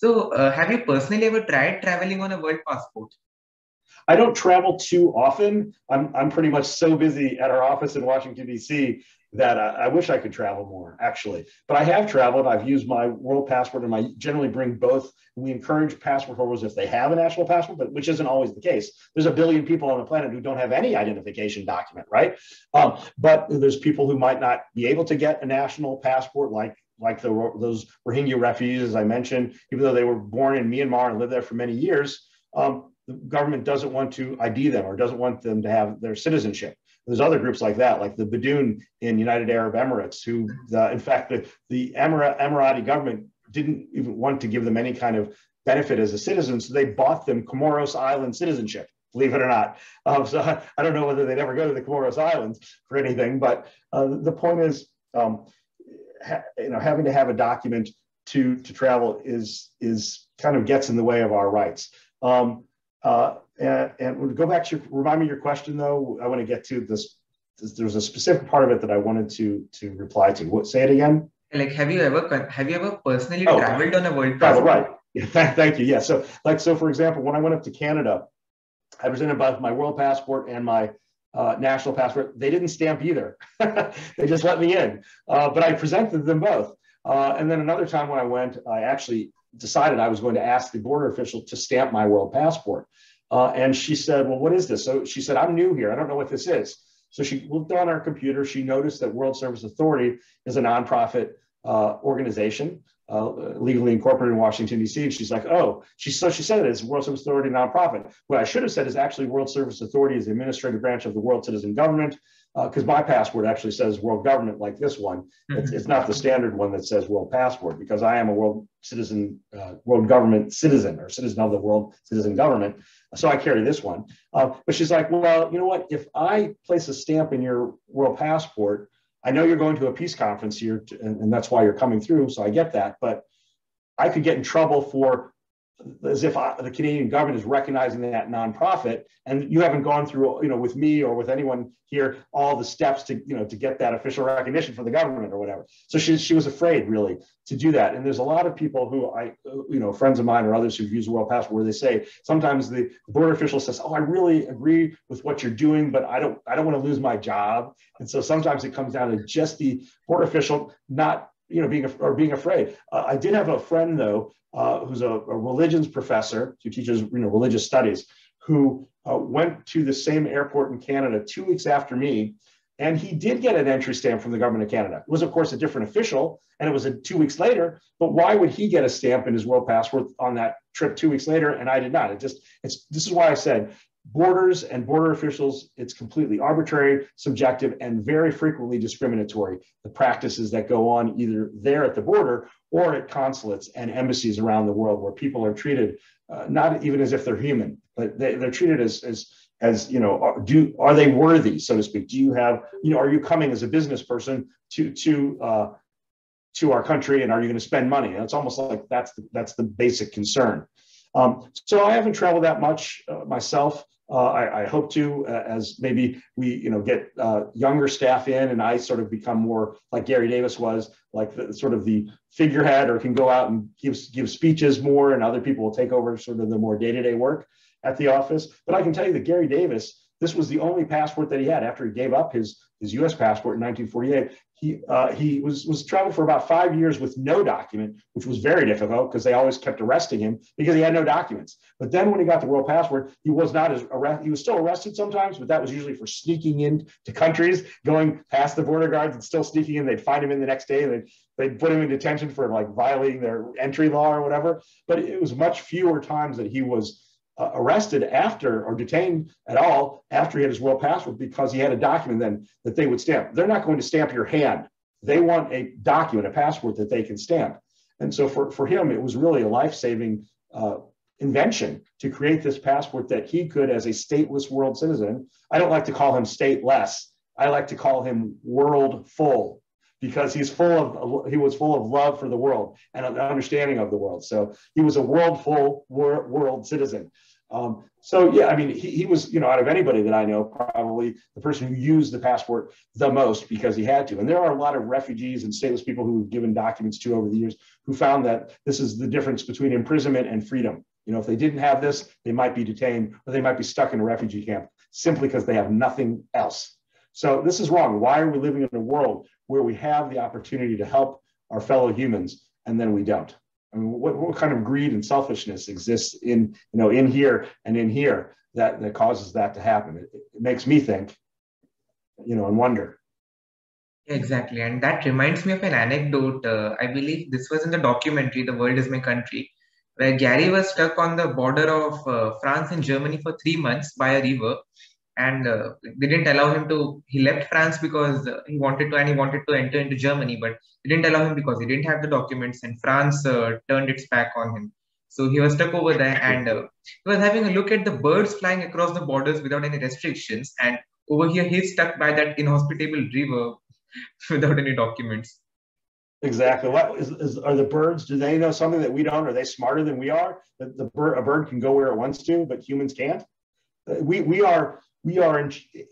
So, have you personally ever tried traveling on a world passport? I don't travel too often. I'm pretty much so busy at our office in Washington, D.C., that I wish I could travel more, actually. But I have traveled. I've used my world passport, and I generally bring both. We encourage passport holders, if they have a national passport, but which isn't always the case. There's a billion people on the planet who don't have any identification document, right? But there's people who might not be able to get a national passport, like those Rohingya refugees, as I mentioned, even though they were born in Myanmar and lived there for many years. The government doesn't want to ID them or doesn't want them to have their citizenship. There's other groups like that, like the Badoon in United Arab Emirates, who, in fact, the Emirati government didn't even want to give them any kind of benefit as a citizen, so they bought them Comoros Island citizenship, believe it or not. So I don't know whether they'd ever go to the Comoros Islands for anything, but the point is, having to have a document to travel is kind of gets in the way of our rights. And go back to remind me your question, though. I want to get to this. There's a specific part of it that I wanted to reply to. Say it again. Like, have you ever personally traveled on a world travel? passport? Right. Yeah, thank you. Yeah. So, for example, when I went up to Canada, I presented both my world passport and my national passport. They didn't stamp either. They just let me in. But I presented them both. And then another time when I went, I actually decided I was going to ask the border official to stamp my world passport. And she said, well, what is this? So she said, I'm new here. I don't know what this is. So she looked on our computer. She noticed that World Service Authority is a nonprofit organization, legally incorporated in Washington, D.C. And she's like, oh, she said it's World Service Authority nonprofit. What I should have said is actually World Service Authority is the administrative branch of the world citizen government, because my passport actually says world government like this one. It's not the standard one that says world passport, because I am a world citizen, world government citizen, or citizen of the world citizen government. So I carry this one. But she's like, well, you know what? If I place a stamp in your world passport, I know you're going to a peace conference here, and that's why you're coming through. So I get that. But I could get in trouble for, as if the Canadian government is recognizing that nonprofit, and you haven't gone through, with me or with anyone here, all the steps to get that official recognition from the government or whatever. So she was afraid, really, to do that. And there's a lot of people who friends of mine or others who've used World Passport, where they say sometimes the border official says, oh, I really agree with what you're doing, but I don't want to lose my job. And so sometimes it comes down to just the border official not being afraid. I did have a friend, though, who's a religions professor who teaches religious studies, who went to the same airport in Canada 2 weeks after me, and he did get an entry stamp from the government of Canada. It was, of course, a different official, and it was 2 weeks later. But why would he get a stamp in his world passport on that trip 2 weeks later, and I did not? This is why I said borders and border officials, it's completely arbitrary, subjective, and very frequently discriminatory, the practices that go on either there at the border or at consulates and embassies around the world, where people are treated not even as if they're human, but they're treated as are they worthy, so to speak? Do you have, are you coming as a business person to our country, and are you going to spend money? And it's almost like that's the basic concern. So I haven't traveled that much myself. I hope to, as maybe we, get younger staff in, and I sort of become more like Gary Davis was, like the figurehead, or can go out and give speeches more, and other people will take over sort of the more day-to-day work at the office. But I can tell you that Gary Davis, this was the only passport that he had after he gave up his U.S. passport in 1948. He was traveled for about 5 years with no document, which was very difficult because they always kept arresting him because he had no documents. But then when he got the world passport, he was not as he was still arrested sometimes, but that was usually for sneaking into countries, going past the border guards and still sneaking in. They'd find him in the next day, and they'd put him in detention for violating their entry law or whatever. But it was much fewer times that he was arrested after, or detained at all after he had his world passport, because he had a document then that they would stamp. They're not going to stamp your hand. They want a document, a passport that they can stamp. And so for him, it was really a life-saving invention to create this passport that he could, as a stateless world citizen. I don't like to call him stateless. I like to call him world full, because he was full of love for the world and an understanding of the world. So he was a world full world citizen. So yeah, I mean, he was, out of anybody that I know, probably the person who used the passport the most because he had to. And there are a lot of refugees and stateless people who we've given documents to over the years who found that this is the difference between imprisonment and freedom. If they didn't have this, they might be detained or they might be stuck in a refugee camp simply because they have nothing else. So this is wrong. Why are we living in a world where we have the opportunity to help our fellow humans and then we don't? I mean, what kind of greed and selfishness exists in here and in here that causes that to happen? It makes me think, and wonder. Exactly. And that reminds me of an anecdote. I believe this was in the documentary, The World is My Country, where Gary was stuck on the border of France and Germany for 3 months by a river. And they didn't allow him to, he left France because he wanted to enter into Germany, but they didn't allow him because he didn't have the documents, and France turned its back on him. So he was stuck over there, and he was having a look at the birds flying across the borders without any restrictions. And over here, he's stuck by that inhospitable river without any documents. Exactly. What are the birds? Do they know something that we don't? Are they smarter than we are? A bird can go where it wants to, but humans can't. We are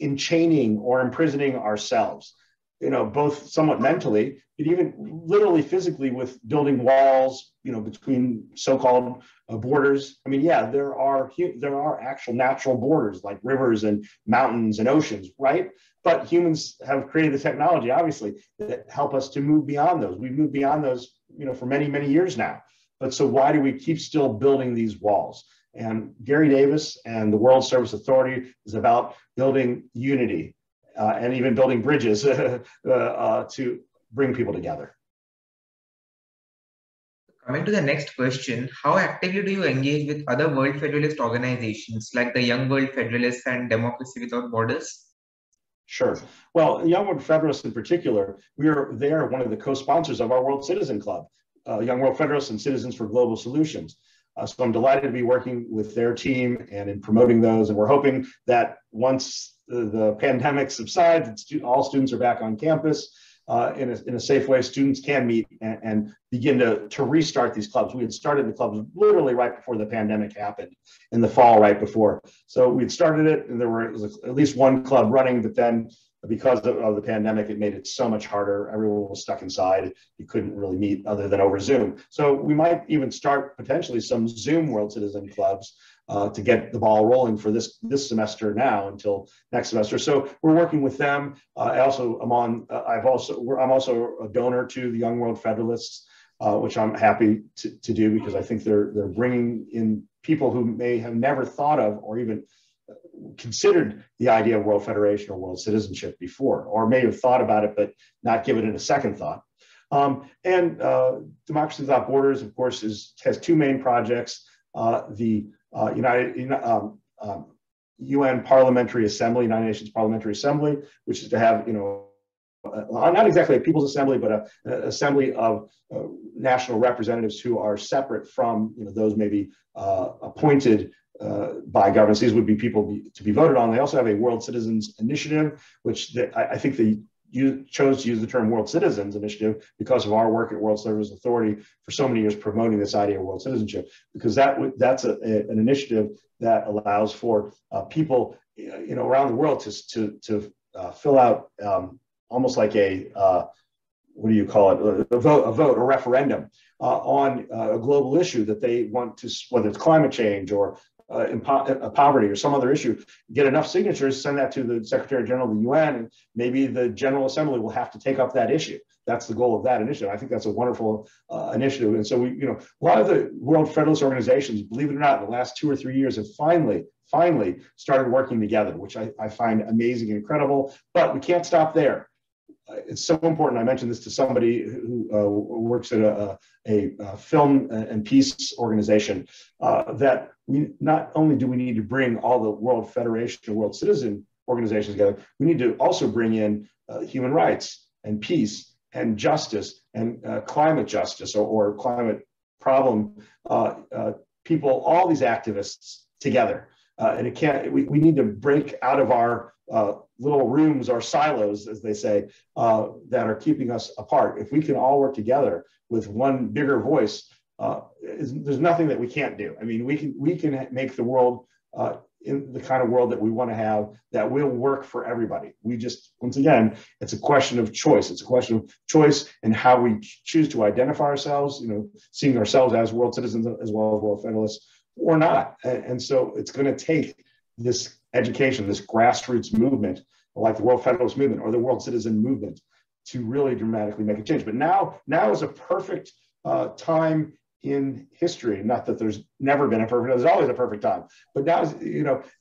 enchaining or imprisoning ourselves, both somewhat mentally, but even literally physically with building walls, between so-called borders. I mean, yeah, there are actual natural borders like rivers and mountains and oceans, right? But humans have created the technology, obviously, that help us to move beyond those. We've moved beyond those, for many, many years now. But so why do we keep still building these walls? And Gary Davis and the World Service Authority is about building unity and even building bridges to bring people together. Coming to the next question, how actively do you engage with other World Federalist organizations like the Young World Federalists and Democracy Without Borders? Sure. Well, Young World Federalists in particular, they are one of the co-sponsors of our World Citizen Club, Young World Federalists and Citizens for Global Solutions. So I'm delighted to be working with their team and in promoting those. And we're hoping that once the pandemic subsides, all students are back on campus in a safe way, students can meet and begin to restart these clubs. We had started the clubs literally right before the pandemic happened in the fall, right before. So we'd started it and there was at least one club running, but then because of the pandemic, it made it so much harder. Everyone was stuck inside. You couldn't really meet other than over Zoom. So we might even start potentially some Zoom World Citizen Clubs to get the ball rolling for this semester now until next semester. So we're working with them. I'm also a donor to the Young World Federalists, which I'm happy to do because I think they're bringing in people who may have never thought of or even considered the idea of world federation or world citizenship before, or may have thought about it but not given it a second thought. And Democracy Without Borders, of course, has two main projects: the UN Parliamentary Assembly, United Nations Parliamentary Assembly, which is to have not exactly a people's assembly, but an assembly of national representatives who are separate from those maybe appointed by governments. These would be people to be voted on. They also have a World Citizens Initiative, which I think they chose to use the term World Citizens Initiative because of our work at World Service Authority for so many years promoting this idea of world citizenship, because that's an initiative that allows for people around the world to fill out almost like a what do you call it, a vote, a referendum on a global issue that they want to, whether it's climate change or poverty or some other issue, get enough signatures, send that to the Secretary General of the UN, and maybe the General Assembly will have to take up that issue. That's the goal of that initiative. I think that's a wonderful initiative. And so a lot of the World Federalist organizations, believe it or not, in the last 2 or 3 years have finally started working together, which I find amazing and incredible, but we can't stop there. It's so important. I mentioned this to somebody who works at a film and peace organization, that we not only do we need to bring all the World Federation or World Citizen organizations together, we need to also bring in human rights and peace and justice and climate justice or climate problem people, all these activists together. And it can't. We need to break out of our little rooms or silos, as they say, that are keeping us apart. If we can all work together with one bigger voice, there's nothing that we can't do. I mean, we can make the world in the kind of world that we want to have that will work for everybody. We just, once again, it's a question of choice. It's a question of choice and how we choose to identify ourselves, seeing ourselves as world citizens as well as world federalists or not. And so it's going to take this education, this grassroots movement, like the World Federalist Movement or the World Citizen Movement, to really dramatically make a change. But now is a perfect time in history. Not that there's never been a perfect, there's always a perfect time. But now,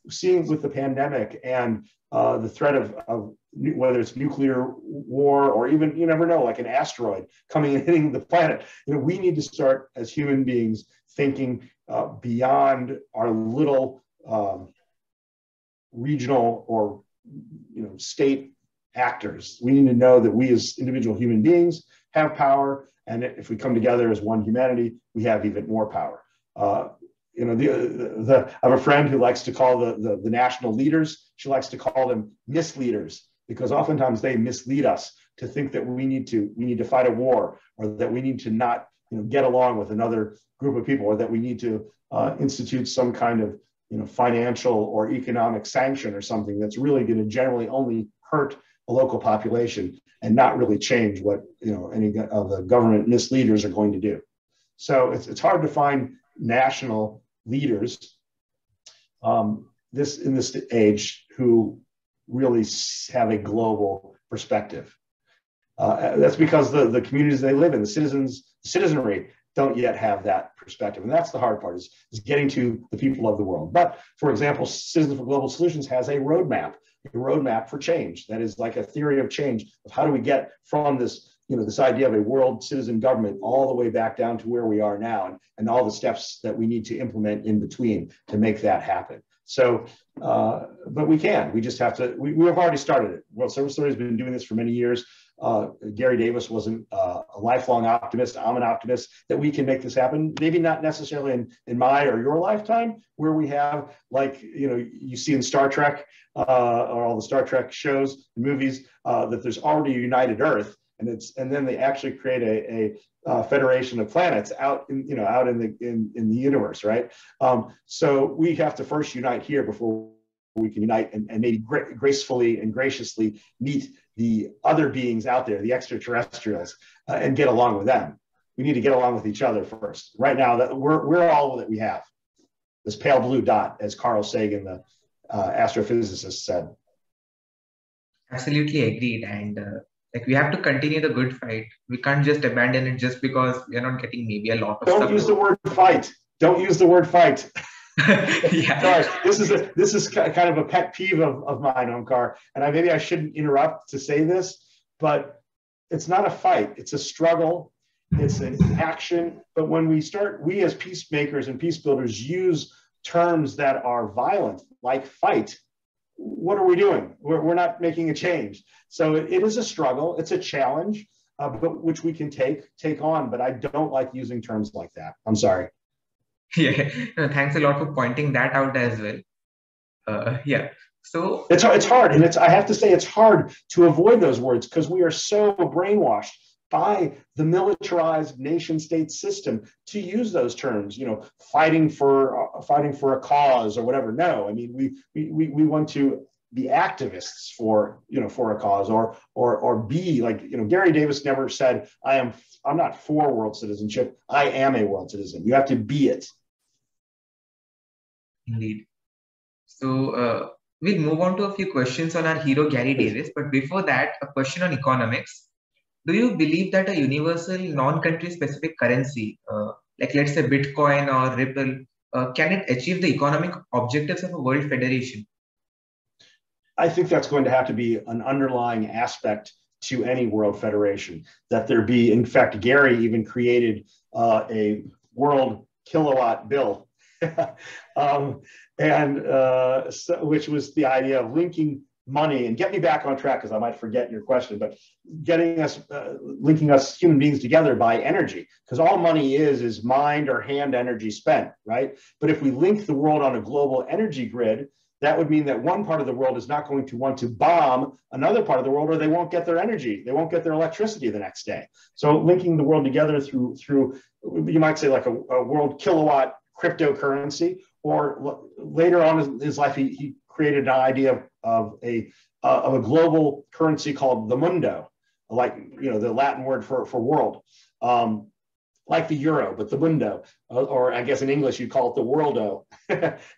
seeing with the pandemic and the threat of whether it's nuclear war or even, you never know, like an asteroid coming and hitting the planet, we need to start as human beings thinking beyond our little regional or state actors. We need to know that we as individual human beings have power, and if we come together as one humanity, we have even more power. I have a friend who likes to call the national leaders, she likes to call them misleaders, because oftentimes they mislead us to think that we need to fight a war, or that we need to not get along with another group of people, or that we need to institute some kind of financial or economic sanction or something that's really going to generally only hurt a local population and not really change what any of the government misleaders are going to do. So it's hard to find national leaders in this age who really have a global perspective. That's because the communities they live in, the citizenry, don't yet have that perspective. And that's the hard part, is getting to the people of the world. But for example, Citizens for Global Solutions has a roadmap for change. That is like a theory of change of how do we get from this, this idea of a world citizen government all the way back down to where we are now, and all the steps that we need to implement in between to make that happen. So, but we just have to, we have already started it. World Service Story has been doing this for many years. Gary Davis wasn't a lifelong optimist. I'm an optimist that we can make this happen. Maybe not necessarily in my or your lifetime, where we have, like, you see in Star Trek or all the Star Trek shows and movies, that there's already a united Earth, and then they actually create a federation of planets out in the universe, right? So we have to first unite here before we can unite and maybe gracefully and graciously meet the other beings out there, the extraterrestrials, and get along with them. We need to get along with each other first. Right now, that we're all that we have. This pale blue dot, as Carl Sagan, the astrophysicist, said. Absolutely agreed. And we have to continue the good fight. We can't just abandon it just because we're not getting maybe a lot of stuff. Don't use the word fight. Don't use the word fight. Yeah. Sorry, this is kind of a pet peeve of mine, Omkar, and maybe I shouldn't interrupt to say this, but it's not a fight. It's a struggle. It's an action. But when we as peacemakers and peace builders use terms that are violent, like fight, what are we doing? We're not making a change. So it is a struggle. It's a challenge, but which we can take on. But I don't like using terms like that. I'm sorry. Yeah, no, thanks a lot for pointing that out as well. Yeah, so it's hard, and I have to say it's hard to avoid those words because we are so brainwashed by the militarized nation-state system to use those terms. Fighting for a cause or whatever. No, I mean we want to be activists for a cause or be like Gary Davis never said I'm not for world citizenship. I am a world citizen. You have to be it. Indeed. So we'll move on to a few questions on our hero Gary Davis. But before that, a question on economics. Do you believe that a universal non-country specific currency, like let's say Bitcoin or Ripple, can it achieve the economic objectives of a world federation? I think that's going to have to be an underlying aspect to any world federation, that there be, in fact, Gary even created a world kilowatt bill, which was the idea of linking money, and get me back on track because I might forget your question, but linking us human beings together by energy, because all money is mind or hand energy spent, right? But if we link the world on a global energy grid, that would mean that one part of the world is not going to want to bomb another part of the world, or they won't get their energy, they won't get their electricity the next day. So linking the world together through you might say like a world kilowatt cryptocurrency, or later on in his life, he created an idea of a global currency called the mundo, like, the Latin word for world, like the euro, but the mundo, or I guess in English you'd call it the worldo.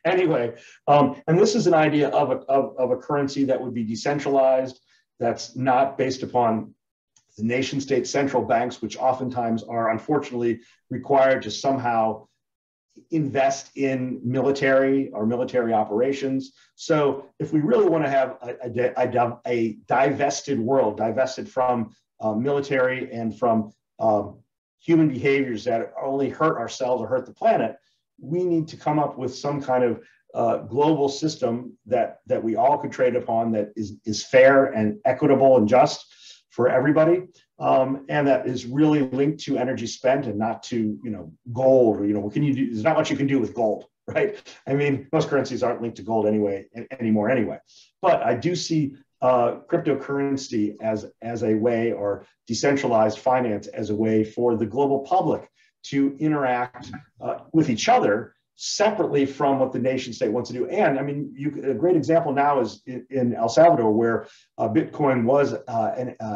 Anyway, and this is an idea of a currency that would be decentralized, that's not based upon the nation state central banks, which oftentimes are unfortunately required to somehow invest in military or military operations. So if we really want to have a divested world, divested from military and from human behaviors that only hurt ourselves or hurt the planet, we need to come up with some kind of global system that we all could trade upon, that is fair and equitable and just for everybody, and that is really linked to energy spent and not to gold, or what can you do? There's not much you can do with gold, right? I mean, most currencies aren't linked to gold anymore anyway. But I do see cryptocurrency as a way, or decentralized finance as a way for the global public to interact with each other separately from what the nation state wants to do. And I mean, a great example now is in El Salvador, where Bitcoin was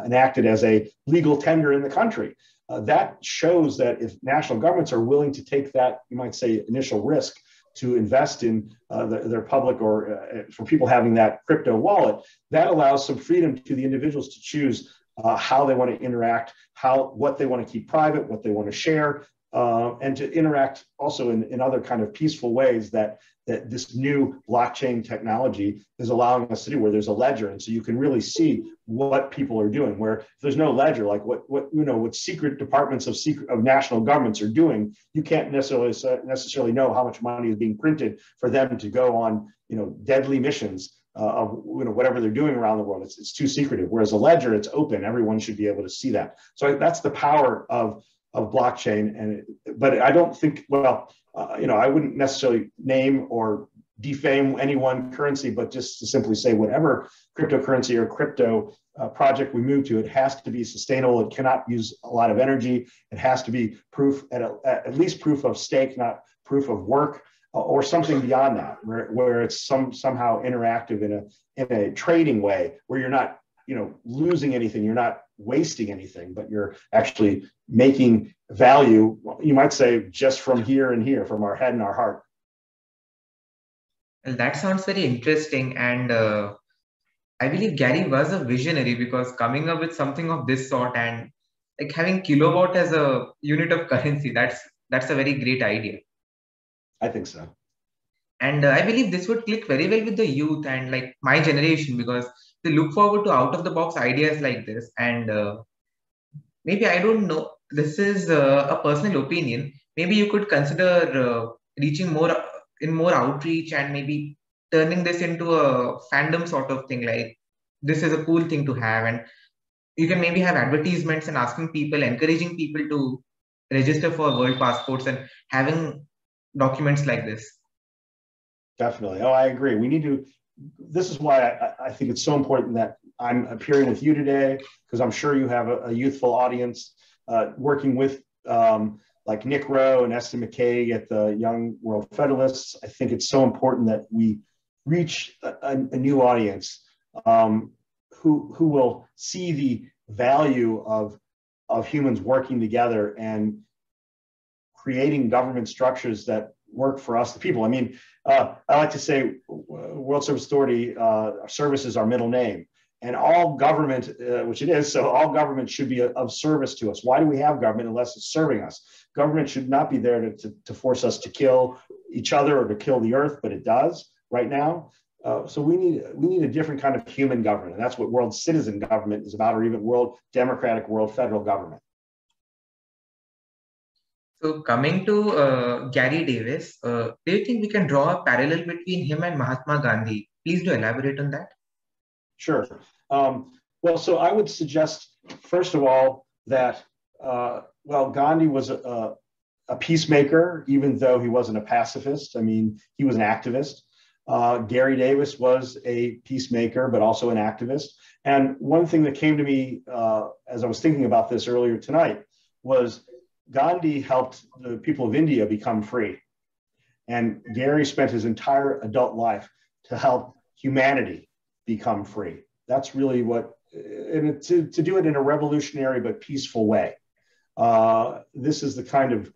enacted as a legal tender in the country. That shows that if national governments are willing to take that, you might say, initial risk to invest in their public, or for people having that crypto wallet, that allows some freedom to the individuals to choose how they want to interact, what they want to keep private, what they want to share, and to interact also in other kind of peaceful ways that this new blockchain technology is allowing us to do, where there's a ledger. And so you can really see what people are doing, where if there's no ledger, like what secret departments of national governments are doing, you can't necessarily know how much money is being printed for them to go on, deadly missions of whatever they're doing around the world. It's too secretive. Whereas a ledger, it's open. Everyone should be able to see that. So that's the power of blockchain. But I don't think, I wouldn't necessarily name or defame any one currency, but just to simply say whatever cryptocurrency or crypto project we move to, it has to be sustainable. It cannot use a lot of energy. It has to be at least proof of stake, not proof of work, or something beyond that, where it's somehow interactive in a trading way, where you're not losing anything, you're not wasting anything, but you're actually making value, you might say, just from here and here, from our head and our heart. Well, that sounds very interesting. And I believe Gary was a visionary, because coming up with something of this sort, and like having kilowatt as a unit of currency, that's a very great idea. I think so. And I believe this would click very well with the youth and like my generation, because they look forward to out of the box ideas like this. And maybe, I don't know, this is a personal opinion. Maybe you could consider reaching more in more outreach, and maybe turning this into a fandom sort of thing. Like, this is a cool thing to have, and you can maybe have advertisements and asking people, encouraging people to register for world passports and having documents like this. Definitely. Oh, I agree. We need to. This is why I think it's so important that I'm appearing with you today, because I'm sure you have a youthful audience, working with like Nick Rowe and Esther McKay at the Young World Federalists. I think it's so important that we reach a new audience who will see the value of humans working together and creating government structures that work for us, the people. I mean, I like to say, World Service Authority, our service is our middle name. And all government, which it is, so all government should be of service to us. Why do we have government unless it's serving us? Government should not be there to force us to kill each other or to kill the earth, but it does right now. So we need a different kind of human government. And that's what world citizen government is about, or even world democratic, world federal government. So coming to Gary Davis, do you think we can draw a parallel between him and Mahatma Gandhi? Please do elaborate on that. Sure. Well, so I would suggest, first of all, that, Gandhi was a peacemaker, even though he wasn't a pacifist. I mean, he was an activist. Gary Davis was a peacemaker, but also an activist. And one thing that came to me as I was thinking about this earlier tonight was Gandhi helped the people of India become free. And Gary spent his entire adult life to help humanity become free. That's really what, and to do it in a revolutionary but peaceful way. This is the kind of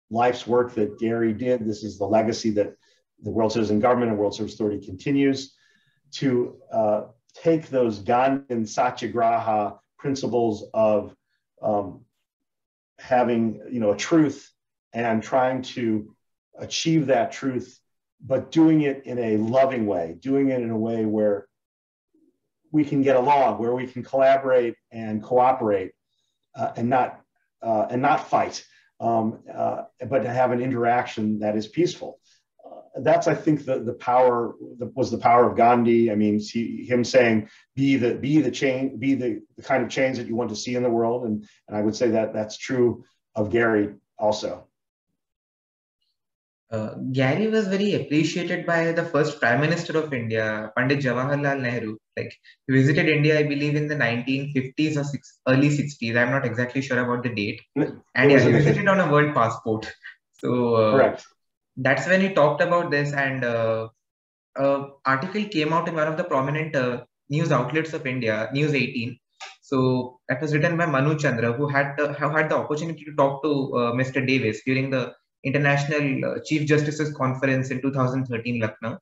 life's work that Gary did. This is the legacy that the World Citizen Government and World Service Authority continues to take those Gandhian Satyagraha principles of having, a truth and trying to achieve that truth, but doing it in a loving way, doing it in a way where we can get along, where we can collaborate and cooperate, and not fight, but to have an interaction that is peaceful. That's, I think, the power was the power of Gandhi. I mean, him saying, be the kind of change that you want to see in the world, and I would say that that's true of Gary also. Gary was very appreciated by the first Prime Minister of India, Pandit Jawaharlal Nehru. Like, he visited India, I believe, in the 1950s or early 60s. I'm not exactly sure about the date. And yeah, he visited on a world passport. So correct. That's when he talked about this, and an article came out in one of the prominent news outlets of India, News 18. So that was written by Manu Chandra, who had the opportunity to talk to Mr. Davis during the International Chief Justices Conference in 2013 Lucknow.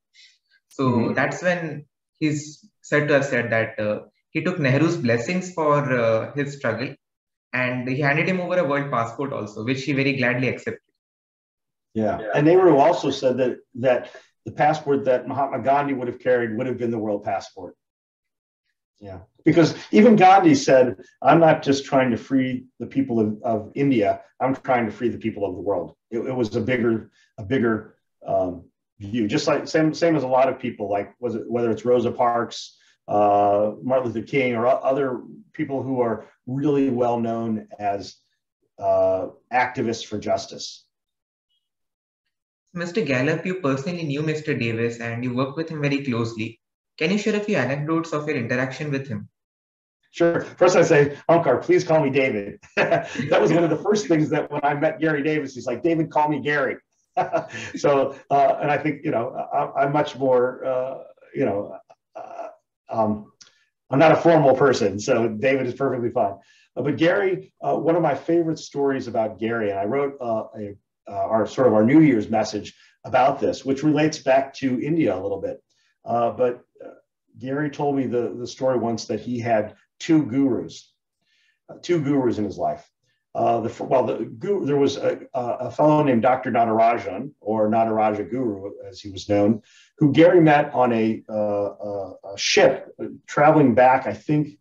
So that's when he's said to have said that he took Nehru's blessings for his struggle, and he handed him over a world passport also, which he very gladly accepted. Yeah. And Nehru also said that the passport that Mahatma Gandhi would have carried would have been the world passport. Yeah. Because even Gandhi said, I'm not just trying to free the people of India, I'm trying to free the people of the world. It was a bigger view, just like same as a lot of people, like whether it's Rosa Parks, Martin Luther King, or other people who are really well known as activists for justice. Mr. Gallup, you personally knew Mr. Davis and you worked with him very closely. Can you share a few anecdotes of your interaction with him? Sure. First, I say, Omkaar, please call me David. That was one of the first things that when I met Gary Davis, he's like, David, call me Gary. So, and I think, I'm much more, I'm not a formal person, so David is perfectly fine. But Gary, one of my favorite stories about Gary, and I wrote our New Year's message about this, which relates back to India a little bit. But Gary told me the story once that he had two gurus in his life. There was a fellow named Dr. Natarajan, or Nataraja Guru, as he was known, who Gary met on a ship traveling back, I think,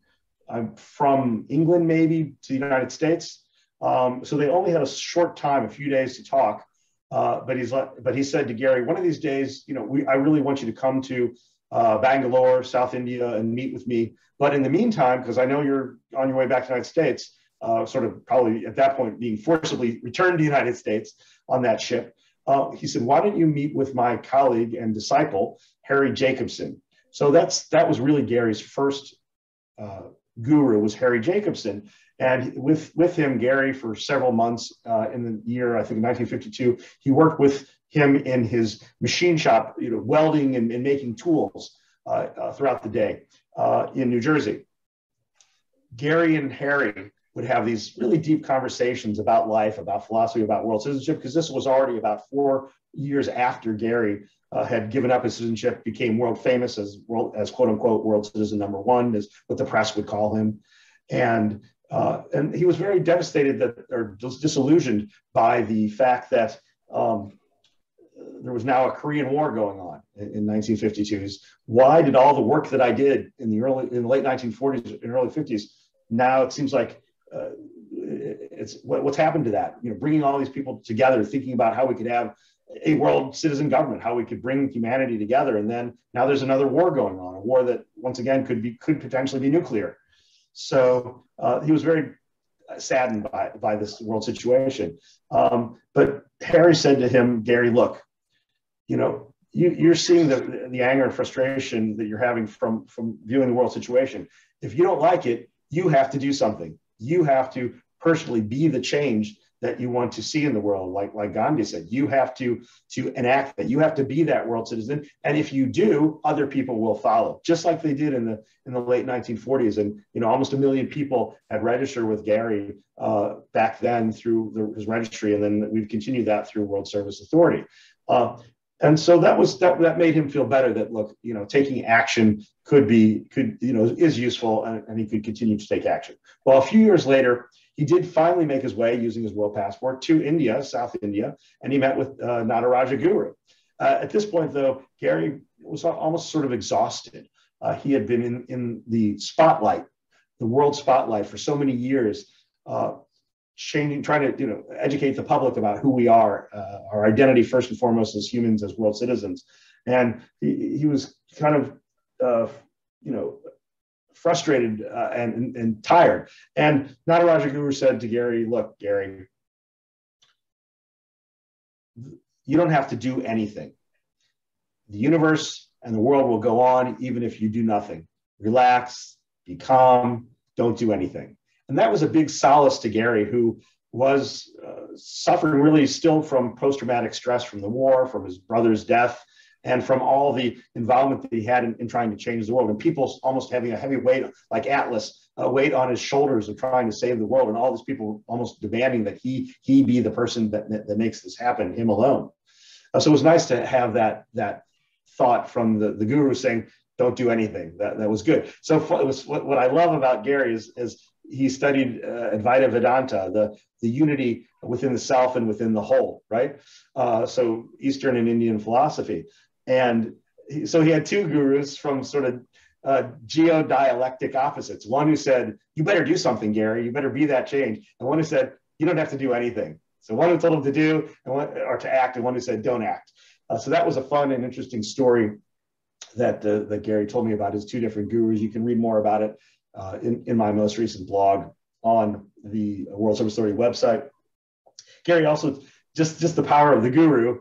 from England maybe to the United States. So they only had a short time, a few days to talk. But he said to Gary, one of these days, I really want you to come to Bangalore, South India, and meet with me. But in the meantime, because I know you're on your way back to the United States, sort of probably at that point being forcibly returned to the United States on that ship, he said, why don't you meet with my colleague and disciple, Harry Jacobson? So that was really Gary's first guru, was Harry Jacobson. And with him, Gary, for several months in the year, I think 1952, he worked with him in his machine shop, welding and making tools throughout the day in New Jersey. Gary and Harry would have these really deep conversations about life, about philosophy, about world citizenship, because this was already about 4 years after Gary had given up his citizenship, became world famous as quote unquote world citizen number one, is what the press would call him. And he was very devastated or disillusioned by the fact that there was now a Korean War going on in 1952. Why did all the work that I did in the late 1940s and early 50s, now it seems like it's what's happened to that? Bringing all these people together, thinking about how we could have a world citizen government, how we could bring humanity together, and then now there's another war going on, a war that once again could potentially be nuclear. So he was very saddened by this world situation. But Harry said to him, Gary, look, you're seeing the anger and frustration that you're having from viewing the world situation. If you don't like it, you have to do something. You have to personally be the change that you want to see in the world. Like Gandhi said, you have to enact that. You have to be that world citizen. And if you do, other people will follow, just like they did in the late 1940s. And, almost 1 million people had registered with Gary back then through his registry. And then we've continued that through World Service Authority. And so that made him feel better that, look, taking action is useful, and he could continue to take action. Well, a few years later, he did finally make his way using his world passport to India, South India, and he met with Nataraja Guru. At this point, though, Gary was almost sort of exhausted. He had been in the spotlight, the world spotlight, for so many years, trying to educate the public about who we are, our identity first and foremost as humans, as world citizens. And he was kind of frustrated and tired. And Nataraja Guru said to Gary, look, Gary, you don't have to do anything. The universe and the world will go on even if you do nothing. Relax, be calm, don't do anything. And that was a big solace to Gary, who was suffering really still from post-traumatic stress from the war, from his brother's death, and from all the involvement that he had in trying to change the world. And people almost having a heavy weight, like Atlas, a weight on his shoulders of trying to save the world. And all these people almost demanding that he be the person that makes this happen, him alone. So it was nice to have that thought from the guru saying, don't do anything. That was good. So it was what I love about Gary is he studied Advaita Vedanta, the unity within the self and within the whole, right? So Eastern and Indian philosophy. And so he had two gurus from sort of geodialectic opposites. One who said, you better do something, Gary, you better be that change. And one who said, you don't have to do anything. So one who told him to do or to act, and one who said, don't act. So that was a fun and interesting story that Gary told me about his two different gurus. You can read more about it in my most recent blog on the World Service Authority website. Gary also, just the power of the guru,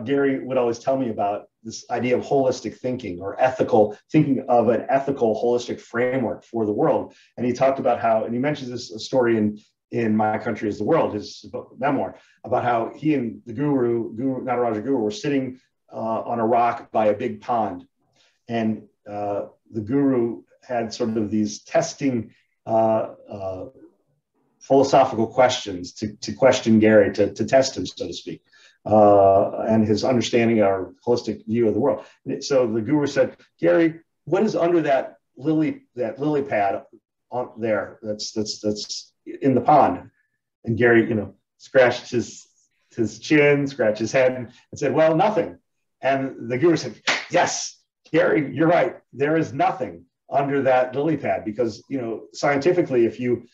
Gary would always tell me about this idea of holistic thinking, or ethical thinking, of an ethical holistic framework for the world. And he talked about how, and he mentions this story in My Country is the World, his memoir, about how he and the guru Nataraja Guru, were sitting on a rock by a big pond. And the guru had sort of these testing philosophical questions to question Gary, to test him, so to speak, and his understanding or holistic view of the world. So the guru said, Gary, what is under that lily pad on there that's in the pond? And Gary, scratched his chin, scratched his head, and said, well, nothing. And the guru said, yes, Gary, you're right. There is nothing under that lily pad, because scientifically, if you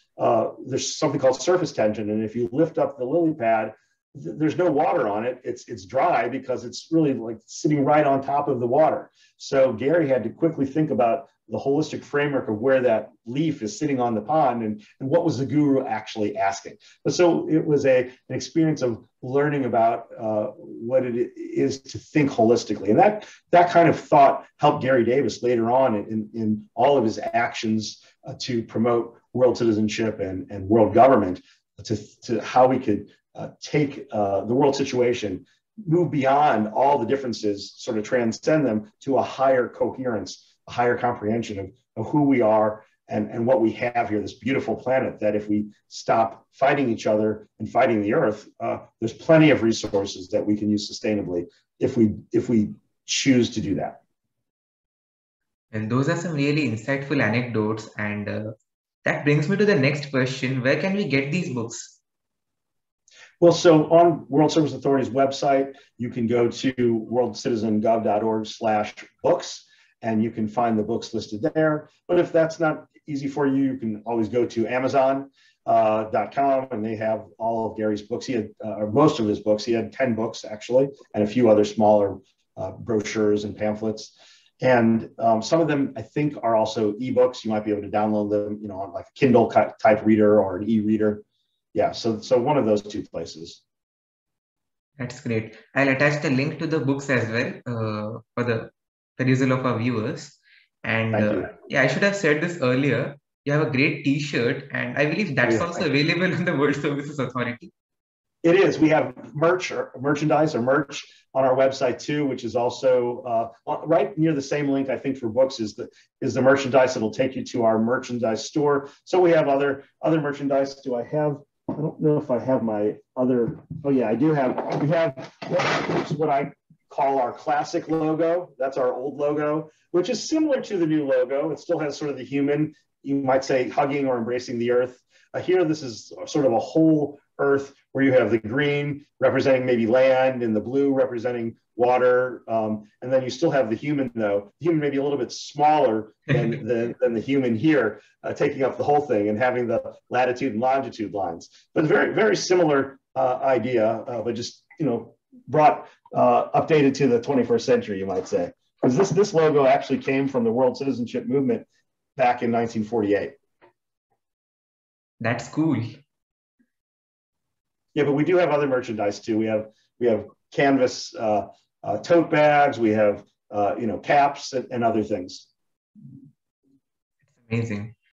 there's something called surface tension, and if you lift up the lily pad, there's no water on it. It's dry because it's really like sitting right on top of the water. So Gary had to quickly think about the holistic framework of where that leaf is sitting on the pond, and what was the guru actually asking. But so it was an experience of learning about what it is to think holistically. And that kind of thought helped Gary Davis later on in all of his actions to promote world citizenship and world government, to how we could take the world situation, move beyond all the differences, sort of transcend them to a higher coherence, a higher comprehension of who we are and what we have here, this beautiful planet, that if we stop fighting each other and fighting the earth, there's plenty of resources that we can use sustainably if we choose to do that. And those are some really insightful anecdotes. And that brings me to the next question. Where can we get these books? Well, so on World Service Authority's website, you can go to worldcitizengov.org/books, and you can find the books listed there. But if that's not easy for you, you can always go to Amazon.com, and they have all of Gary's books. He had, or most of his books. He had 10 books, actually, and a few other smaller brochures and pamphlets. And some of them, I think, are also ebooks. You might be able to download them, on like a Kindle type reader or an e-reader. Yeah, so one of those two places. That's great. I'll attach the link to the books as well for the perusal of our viewers. And yeah, I should have said this earlier. You have a great T-shirt, and I believe that's also available on the World Services Authority. It is. We have merchandise or merch on our website too, which is also right near the same link. I think for books is the merchandise that'll take you to our merchandise store. So we have other merchandise. Do I have? I don't know if I have my other. Oh yeah, I do have. We have what I call our classic logo. That's our old logo, which is similar to the new logo. It still has sort of the human, you might say, hugging or embracing the earth. Here, this is sort of a whole earth where you have the green representing maybe land and the blue representing water. And then you still have the human, though. The human may be a little bit smaller than the human here, taking up the whole thing and having the latitude and longitude lines. But very, very similar idea, but just, brought updated to the 21st century, you might say. Because this logo actually came from the World Citizenship Movement back in 1948. That's cool. Yeah, but we do have other merchandise too. We have canvas tote bags. We have caps and other things. Amazing.